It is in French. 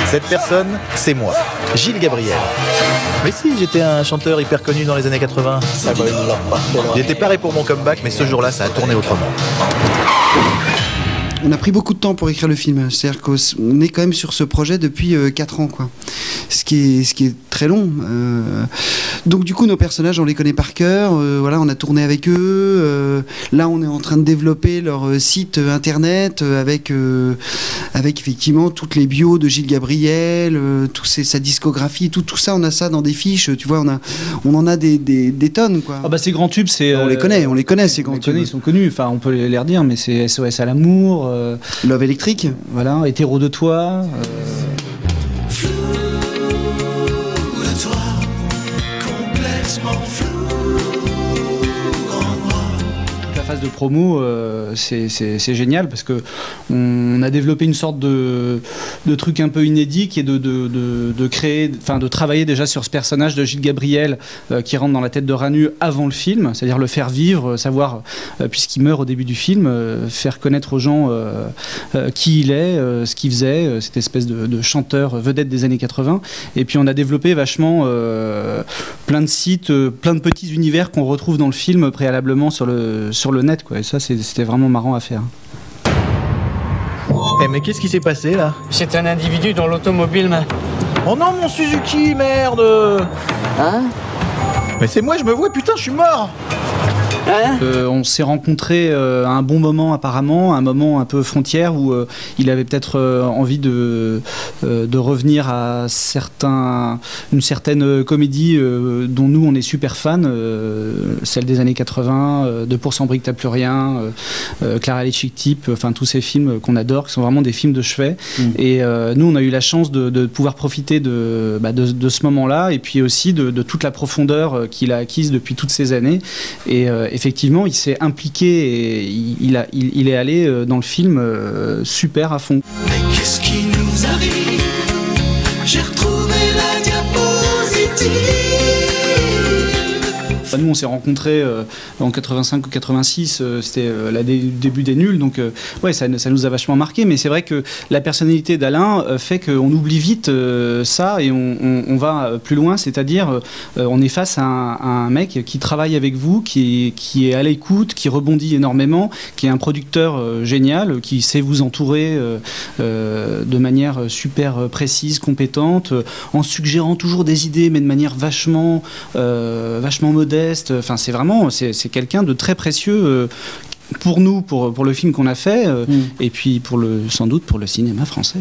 Cette personne, c'est moi, Gilles Gabriel. Mais si, j'étais un chanteur hyper connu dans les années 80. J'étais paré pour mon comeback, mais ce jour-là, ça a tourné autrement. On a pris beaucoup de temps pour écrire le film. C'est-à-dire qu'on est quand même sur ce projet depuis 4 ans, quoi. Ce qui est très long. Donc du coup, nos personnages, on les connaît par cœur. Voilà, on a tourné avec eux. Là, on est en train de développer leur site internet avec effectivement toutes les bios de Gilles Gabriel, sa discographie, tout ça. On a ça dans des fiches. Tu vois, on en a des tonnes, quoi. Ah bah ces grands tubes, c'est on les connaît ces grands tubes. Ils sont connus. Enfin, on peut les redire, mais c'est SOS à l'amour. Love électrique. Voilà, Hétéro de toi. La phase de promo, c'est génial parce que on a développé une sorte de truc un peu inédit qui est de créer, enfin de travailler déjà sur ce personnage de Gilles Gabriel qui rentre dans la tête de Ranu avant le film, c'est-à-dire le faire vivre, savoir, puisqu'il meurt au début du film, faire connaître aux gens qui il est, ce qu'il faisait, cette espèce de chanteur vedette des années 80. Et puis on a développé vachement plein de sites, plein de petits univers qu'on retrouve dans le film préalablement sur le net, quoi. Et ça, c'était vraiment marrant à faire. Eh mais qu'est-ce qui s'est passé là? C'est un individu dans l'automobile, mais... Oh non, mon Suzuki, merde! Hein? Mais c'est moi, je me vois, putain, je suis mort! Hein? On s'est rencontrés à un bon moment apparemment, un moment un peu frontière où il avait peut-être envie de revenir à une certaine comédie dont nous on est super fans, celle des années 80, 2% briques t'as plus rien, Clara les Chic Type, enfin tous ces films qu'on adore, qui sont vraiment des films de chevet. Et nous on a eu la chance de pouvoir profiter de ce moment-là et puis aussi de toute la profondeur qu'il a acquise depuis toutes ces années. Et effectivement, il s'est impliqué et il est allé dans le film super à fond. Mais qu'est-ce qui nous arrive? J'ai retrouvé la diapositive. Nous, on s'est rencontrés en 85 ou 86, c'était le début des Nuls, donc ouais, ça nous a vachement marqué, mais c'est vrai que la personnalité d'Alain fait qu'on oublie vite ça et on va plus loin, c'est-à-dire on est face à un mec qui travaille avec vous, qui est à l'écoute, qui rebondit énormément, qui est un producteur génial, qui sait vous entourer de manière super précise, compétente, en suggérant toujours des idées, mais de manière vachement modeste. Enfin, c'est quelqu'un de très précieux pour nous, pour le film qu'on a fait, et puis sans doute pour le cinéma français.